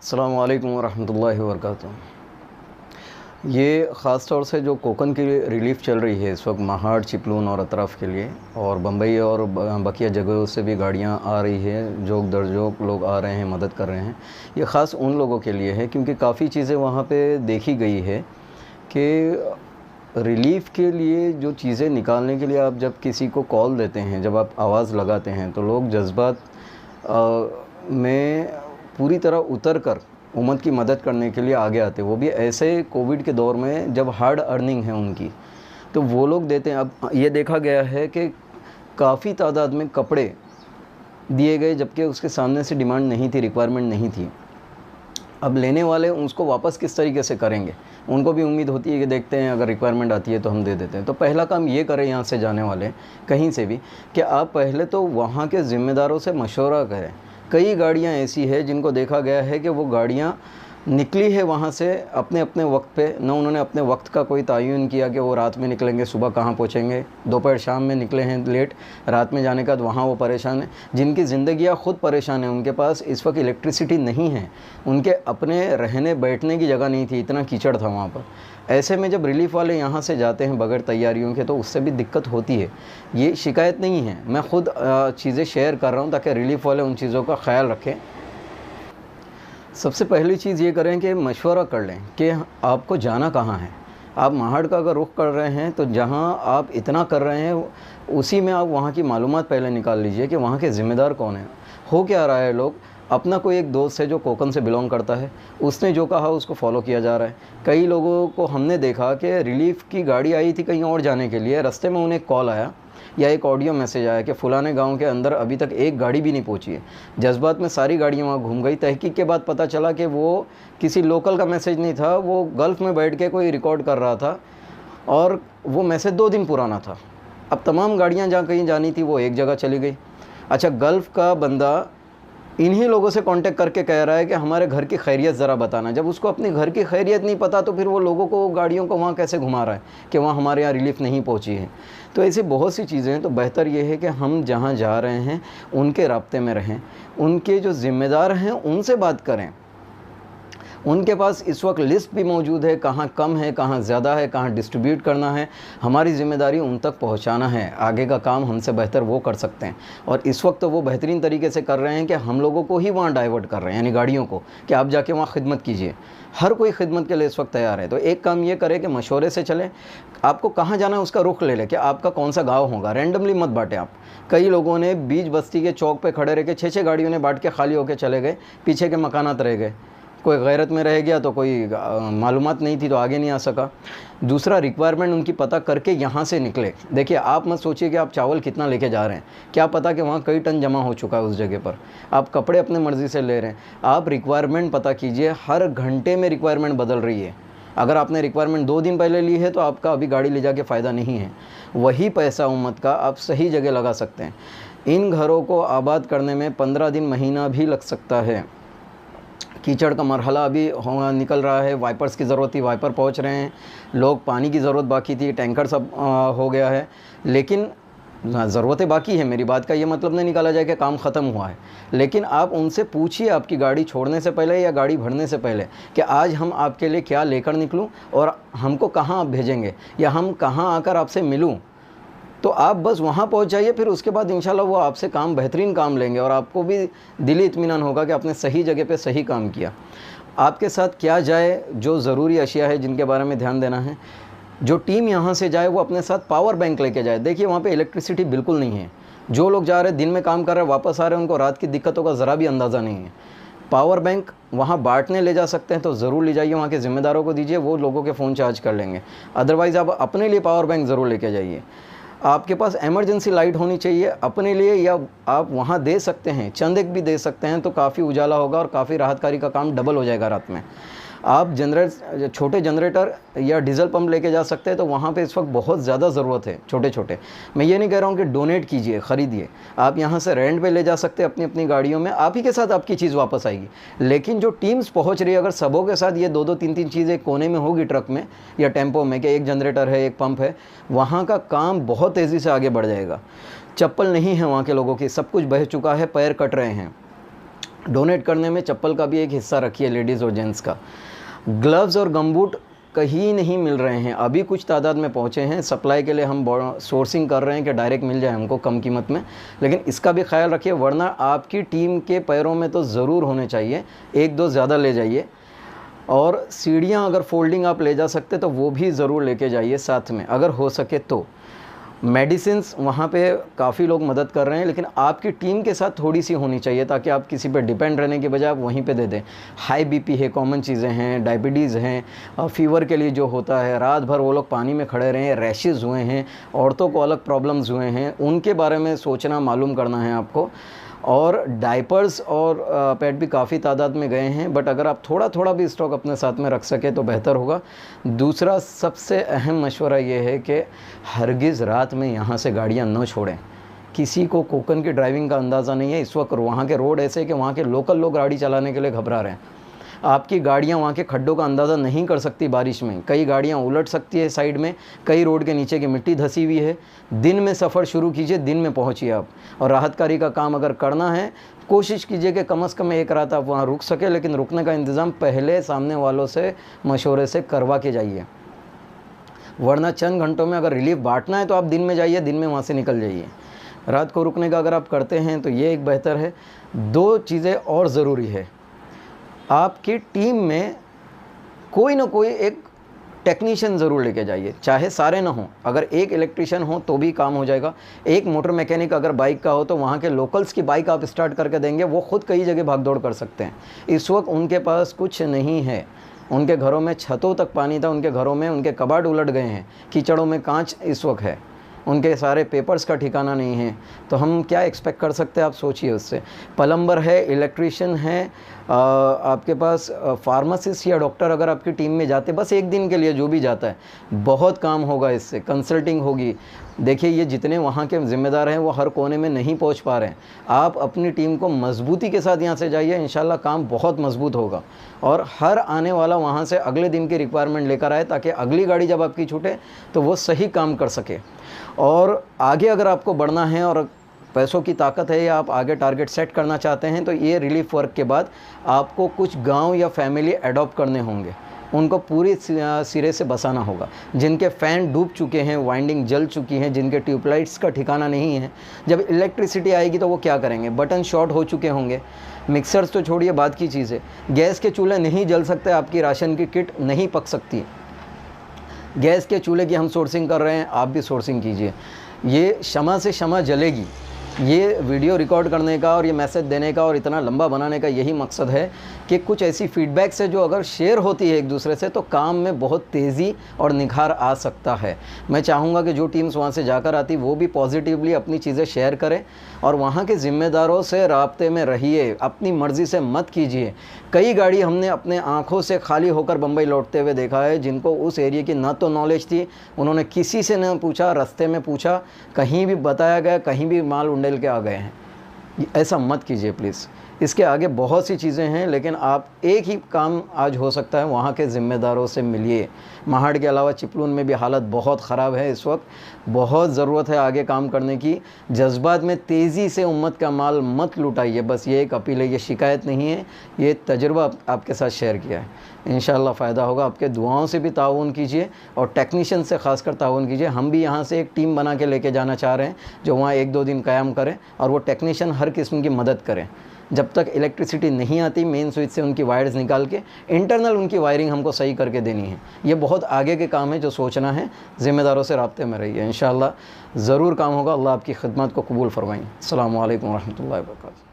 अस्सलामु अलैकुम वरहमतुल्लाहि वबरकातुहू। ये ख़ास तौर से जो कोकन की रिलीफ़ चल रही है इस वक्त महाड़, चिपलून और अतराफ़ के लिए, और बम्बई और बकिया जगहों से भी गाड़ियाँ आ रही है, जोक दर जोक लोग आ रहे हैं, मदद कर रहे हैं। ये ख़ास उन लोगों के लिए है क्योंकि काफ़ी चीज़ें वहाँ पे देखी गई है कि रिलीफ़ के लिए जो चीज़ें निकालने के लिए आप जब किसी को कॉल देते हैं, जब आप आवाज़ लगाते हैं, तो लोग जज़्बात में पूरी तरह उतर कर उम्मत की मदद करने के लिए आगे आते हैं। वो भी ऐसे कोविड के दौर में जब हार्ड अर्निंग है उनकी, तो वो लोग देते हैं। अब ये देखा गया है कि काफ़ी तादाद में कपड़े दिए गए जबकि उसके सामने से डिमांड नहीं थी, रिक्वायरमेंट नहीं थी। अब लेने वाले उसको वापस किस तरीके से करेंगे, उनको भी उम्मीद होती है कि देखते हैं अगर रिक्वायरमेंट आती है तो हम दे देते हैं। तो पहला काम ये करें यहाँ से जाने वाले कहीं से भी कि आप पहले तो वहाँ के ज़िम्मेदारों से मशवरा करें। कई गाड़ियाँ ऐसी है जिनको देखा गया है कि वो गाड़ियाँ निकली है वहाँ से अपने अपने वक्त पे, न उन्होंने अपने वक्त का कोई तयन किया कि वो रात में निकलेंगे, सुबह कहाँ पहुँचेंगे, दोपहर शाम में निकले हैं लेट, रात में जाने का तो वहाँ वो परेशान है। जिनकी ज़िंदगियाँ ख़ुद परेशान हैं, उनके पास इस वक्त इलेक्ट्रिसिटी नहीं है, उनके अपने रहने बैठने की जगह नहीं थी, इतना कीचड़ था वहाँ पर। ऐसे में जब रिलीफ़ वाले यहाँ से जाते हैं बगैर तैयारियों के तो उससे भी दिक्कत होती है। ये शिकायत नहीं है, मैं ख़ुद चीज़ें शेयर कर रहा हूँ ताकि रिलीफ़ वाले उन चीज़ों का ख्याल रखें। सबसे पहली चीज़ ये करें कि मशवरा कर लें कि आपको जाना कहाँ है। आप महाड़ का अगर रुख कर रहे हैं तो जहाँ आप इतना कर रहे हैं उसी में आप वहाँ की मालूमात पहले निकाल लीजिए कि वहाँ के ज़िम्मेदार कौन हैं, हो क्या रहा है। लोग अपना कोई एक दोस्त है जो कोकन से बिलोंग करता है, उसने जो कहा उसको फॉलो किया जा रहा है। कई लोगों को हमने देखा कि रिलीफ़ की गाड़ी आई थी कहीं और जाने के लिए, रास्ते में उन्हें कॉल आया या एक ऑडियो मैसेज आया कि फ़लाने गांव के अंदर अभी तक एक गाड़ी भी नहीं पहुंची है। जज्बात में सारी गाड़ियां वहां घूम गई। तहकीक के बाद पता चला कि वो किसी लोकल का मैसेज नहीं था, वो गल्फ़ में बैठ के कोई रिकॉर्ड कर रहा था और वो मैसेज 2 दिन पुराना था। अब तमाम गाड़ियाँ जहाँ कहीं जानी थी वो एक जगह चली गई। अच्छा, गल्फ़ का बंदा इन्हीं लोगों से कांटेक्ट करके कह रहा है कि हमारे घर की खैरियत ज़रा बताना। जब उसको अपनी घर की खैरियत नहीं पता तो फिर वो लोगों को, गाड़ियों को वहाँ कैसे घुमा रहा है कि वहाँ हमारे यहाँ रिलीफ़ नहीं पहुँची है। तो ऐसी बहुत सी चीज़ें हैं। तो बेहतर ये है कि हम जहाँ जा रहे हैं उनके राब्ते में रहें, उनके जो ज़िम्मेदार हैं उनसे बात करें। उनके पास इस वक्त लिस्ट भी मौजूद है, कहाँ कम है, कहाँ ज़्यादा है, कहाँ डिस्ट्रीब्यूट करना है। हमारी ज़िम्मेदारी उन तक पहुँचाना है, आगे का काम हमसे बेहतर वो कर सकते हैं। और इस वक्त तो वो बेहतरीन तरीके से कर रहे हैं कि हम लोगों को ही वहाँ डाइवर्ट कर रहे हैं, यानी गाड़ियों को, कि आप जाके वहाँ खिदमत कीजिए। हर कोई खिदमत के लिए इस वक्त तैयार है। तो एक काम ये करें कि मशवरे से चलें। आपको कहाँ जाना है उसका रुख ले लें कि आपका कौन सा गाँव होगा, रैंडमली मत बाँटें आप। कई लोगों ने बीच बस्ती के चौक पे खड़े रह के 6-6 गाड़ियों ने बांट के खाली होकर चले गए, पीछे के मकानात रह गए। कोई गैरत में रह गया तो कोई मालूमात नहीं थी तो आगे नहीं आ सका। दूसरा, रिक्वायरमेंट उनकी पता करके यहाँ से निकले। देखिए, आप मत सोचिए कि आप चावल कितना लेके जा रहे हैं, क्या पता कि वहाँ कई टन जमा हो चुका है उस जगह पर। आप कपड़े अपने मर्ज़ी से ले रहे हैं। आप रिक्वायरमेंट पता कीजिए, हर घंटे में रिक्वायरमेंट बदल रही है। अगर आपने रिक्वायरमेंट 2 दिन पहले ली है तो आपका अभी गाड़ी ले जाके फ़ायदा नहीं है। वही पैसा उम्मत का आप सही जगह लगा सकते हैं। इन घरों को आबाद करने में 15 दिन, महीना भी लग सकता है। कीचड़ का मरहला अभी निकल रहा है, वाइपर्स की ज़रूरत थी, वाइपर पहुंच रहे हैं, लोग पानी की ज़रूरत बाकी थी, टैंकर सब हो गया है। लेकिन ज़रूरतें बाकी है, मेरी बात का ये मतलब नहीं निकाला जाए कि काम ख़त्म हुआ है। लेकिन आप उनसे पूछिए आपकी गाड़ी छोड़ने से पहले या गाड़ी भरने से पहले कि आज हम आपके लिए क्या लेकर निकलूं और हमको कहाँ आप भेजेंगे या हम कहाँ आकर आपसे मिलूं। तो आप बस वहाँ पहुँच जाइए, फिर उसके बाद इंशाल्लाह वो आपसे काम, बेहतरीन काम लेंगे और आपको भी दिली इत्मीनान होगा कि आपने सही जगह पे सही काम किया। आपके साथ क्या जाए, जो ज़रूरी अशिया है जिनके बारे में ध्यान देना है। जो टीम यहाँ से जाए वो अपने साथ पावर बैंक लेके जाए। देखिए, वहाँ पे इलेक्ट्रिसिटी बिल्कुल नहीं है। जो लोग जा रहे हैं दिन में काम कर रहे हैं, वापस आ रहे हैं, उनको रात की दिक्कतों का ज़रा भी अंदाज़ा नहीं है। पावर बैंक वहाँ बांटने ले जा सकते हैं तो ज़रूर ले जाइए, वहाँ के ज़िम्मेदारों को दीजिए, वो लोगों के फ़ोन चार्ज कर लेंगे। अदरवाइज़ आप अपने लिए पावर बैंक ज़रूर लेके जाइए। आपके पास एमरजेंसी लाइट होनी चाहिए अपने लिए, या आप वहाँ दे सकते हैं, चंद एक भी दे सकते हैं तो काफ़ी उजाला होगा और काफ़ी राहतकारी का काम डबल हो जाएगा रात में। आप छोटे जनरेटर या डीजल पंप लेके जा सकते हैं तो वहाँ पे इस वक्त बहुत ज़्यादा ज़रूरत है, छोटे छोटे। मैं ये नहीं कह रहा हूँ कि डोनेट कीजिए, ख़रीदिए। आप यहाँ से रेंट पे ले जा सकते हैं अपनी अपनी गाड़ियों में, आप ही के साथ आपकी चीज़ वापस आएगी। लेकिन जो टीम्स पहुँच रही है, अगर सबों के साथ ये 2-2, 3-3 चीज़ें कोने में होगी ट्रक में या टेम्पो में कि एक जनरेटर है, एक पंप है, वहाँ का काम बहुत तेज़ी से आगे बढ़ जाएगा। चप्पल नहीं है वहाँ के लोगों की, सब कुछ बह चुका है, पैर कट रहे हैं। डोनेट करने में चप्पल का भी एक हिस्सा रखिए, लेडीज़ और जेंट्स का। ग्लव्स और गमबूट कहीं नहीं मिल रहे हैं, अभी कुछ तादाद में पहुँचे हैं। सप्लाई के लिए हम सोर्सिंग कर रहे हैं कि डायरेक्ट मिल जाए हमको कम कीमत में, लेकिन इसका भी ख्याल रखिए, वरना आपकी टीम के पैरों में तो ज़रूर होने चाहिए, 1-2 ज़्यादा ले जाइए। और सीढ़ियाँ अगर फोल्डिंग आप ले जा सकते तो वो भी ज़रूर लेके जाइए साथ में, अगर हो सके तो। मेडिसिन्स वहाँ पे काफ़ी लोग मदद कर रहे हैं, लेकिन आपकी टीम के साथ थोड़ी सी होनी चाहिए, ताकि आप किसी पे डिपेंड रहने के बजाय आप वहीं पे दे दें। हाई बीपी है, कॉमन चीज़ें हैं, डायबिटीज़ हैं, फीवर के लिए जो होता है, रात भर वो लोग पानी में खड़े रहे हैं, रैशेज़ हुए हैं, औरतों को अलग प्रॉब्लम्स हुए हैं, उनके बारे में सोचना, मालूम करना है आपको। और डायपर्स और पैड भी काफ़ी तादाद में गए हैं, बट अगर आप थोड़ा थोड़ा भी स्टॉक अपने साथ में रख सके तो बेहतर होगा। दूसरा सबसे अहम मशवरा ये है कि हरगिज़ रात में यहाँ से गाड़ियाँ न छोड़ें। किसी को कोकन की ड्राइविंग का अंदाज़ा नहीं है इस वक्त, वहाँ के रोड ऐसे कि वहाँ के लोकल लोग गाड़ी चलाने के लिए घबरा रहे हैं। आपकी गाड़ियाँ वहाँ के खड्डों का अंदाज़ा नहीं कर सकती बारिश में, कई गाड़ियाँ उलट सकती है साइड में, कई रोड के नीचे की मिट्टी धसी हुई है। दिन में सफ़र शुरू कीजिए, दिन में पहुँचिए आप। और राहतकारी का काम अगर करना है, कोशिश कीजिए कि कम से कम एक रात आप वहाँ रुक सके, लेकिन रुकने का इंतज़ाम पहले सामने वालों से मशवरे से करवा के जाइए, वरना चंद घंटों में अगर रिलीफ बांटना है तो आप दिन में जाइए, दिन में वहाँ से निकल जाइए। रात को रुकने का अगर आप करते हैं तो ये एक बेहतर है। 2 चीज़ें और ज़रूरी है, आपकी टीम में कोई ना कोई एक टेक्नीशियन ज़रूर लेके जाइए, चाहे सारे ना हों, अगर एक इलेक्ट्रिशियन हो तो भी काम हो जाएगा। एक मोटर मैकेनिक अगर बाइक का हो तो वहाँ के लोकल्स की बाइक आप स्टार्ट करके देंगे, वो खुद कई जगह भाग दौड़ कर सकते हैं। इस वक्त उनके पास कुछ नहीं है, उनके घरों में छतों तक पानी था, उनके घरों में उनके कबाड़ उलट गए हैं, कीचड़ों में कांच इस वक्त है, उनके सारे पेपर्स का ठिकाना नहीं है, तो हम क्या एक्सपेक्ट कर सकते हैं, आप सोचिए उससे। प्लम्बर है, इलेक्ट्रिशियन है, आपके पास फार्मासिस्ट या डॉक्टर अगर आपकी टीम में जाते, बस एक दिन के लिए जो भी जाता है, बहुत काम होगा इससे, कंसल्टिंग होगी। देखिए ये जितने वहाँ के ज़िम्मेदार हैं वो हर कोने में नहीं पहुँच पा रहे हैं, आप अपनी टीम को मजबूती के साथ यहाँ से जाइए, इंशाल्लाह काम बहुत मजबूत होगा। और हर आने वाला वहाँ से अगले दिन की रिक्वायरमेंट लेकर आए, ताकि अगली गाड़ी जब आपकी छूटे तो वो सही काम कर सके। और आगे अगर आपको बढ़ना है और पैसों की ताकत है या आप आगे टारगेट सेट करना चाहते हैं, तो ये रिलीफ वर्क के बाद आपको कुछ गांव या फैमिली अडॉप्ट करने होंगे, उनको पूरी सिरे से बसाना होगा। जिनके फ़ैन डूब चुके हैं, वाइंडिंग जल चुकी हैं, जिनके ट्यूबलाइट्स का ठिकाना नहीं है, जब इलेक्ट्रिसिटी आएगी तो वो क्या करेंगे, बटन शॉर्ट हो चुके होंगे। मिक्सर्स तो छोड़िए, बात की चीज़ है, गैस के चूल्हे नहीं जल सकते, आपकी राशन की किट नहीं पक सकती। गैस के चूल्हे की हम सोर्सिंग कर रहे हैं, आप भी सोर्सिंग कीजिए। ये शमा से शमा जलेगी, ये वीडियो रिकॉर्ड करने का और ये मैसेज देने का और इतना लंबा बनाने का यही मकसद है कि कुछ ऐसी फीडबैक्स है जो अगर शेयर होती है एक दूसरे से तो काम में बहुत तेज़ी और निखार आ सकता है। मैं चाहूँगा कि जो टीम्स वहाँ से जाकर आती वो भी पॉजिटिवली अपनी चीज़ें शेयर करें और वहाँ के ज़िम्मेदारों से राब्ते में रहिए, अपनी मर्ज़ी से मत कीजिए। कई गाड़ी हमने अपने आँखों से खाली होकर बम्बई लौटते हुए देखा है, जिनको उस एरिया की ना तो नॉलेज थी, उन्होंने किसी से न पूछा, रास्ते में पूछा, कहीं भी बताया गया, कहीं भी माल उंडेल के आ गए हैं। ऐसा मत कीजिए प्लीज़। इसके आगे बहुत सी चीज़ें हैं, लेकिन आप एक ही काम आज हो सकता है, वहाँ के ज़िम्मेदारों से मिलिए। महाड़ के अलावा चिपलून में भी हालत बहुत ख़राब है इस वक्त, बहुत ज़रूरत है आगे काम करने की। जज्बात में तेज़ी से उम्मत का माल मत लुटाइए, बस ये एक अपील है, ये शिकायत नहीं है, ये तजुर्बा आपके साथ शेयर किया है। इंशाअल्लाह फ़ायदा होगा। आपके दुआओं से भी ताउन कीजिए और टेक्नीशियन से ख़ासकर ताउन कीजिए। हम भी यहाँ से एक टीम बना के लेके जाना चाह रहे हैं जो वहाँ 1-2 दिन क़याम करें और वो टेक्नीशियन हर किस्म की मदद करें। जब तक इलेक्ट्रिसिटी नहीं आती, मेन स्विच से उनकी वायर्स निकाल के इंटरनल उनकी वायरिंग हमको सही करके देनी है। ये बहुत आगे के काम है जो सोचना है। ज़िम्मेदारों से राब्ते में रहिए, इंशाअल्लाह ज़रूर काम होगा। अल्लाह आपकी खिदमत को कबूल फरमाएं। अस्सलामु अलैकुम व रहमतुल्लाहि व बरकातुहू।